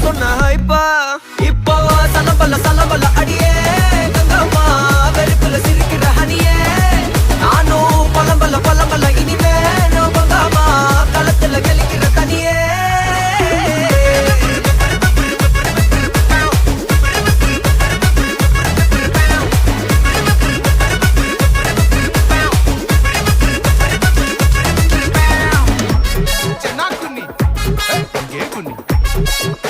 சொன்ன ஹைப்பா இப்போ சலபல அடியே கங்கம்மா வெறுப்புல சிரிக்கிற ஹனியே நானும் பழம்பல இனிமே நோபங்காமா களத்துல கலிக்கிற தனியே Hey,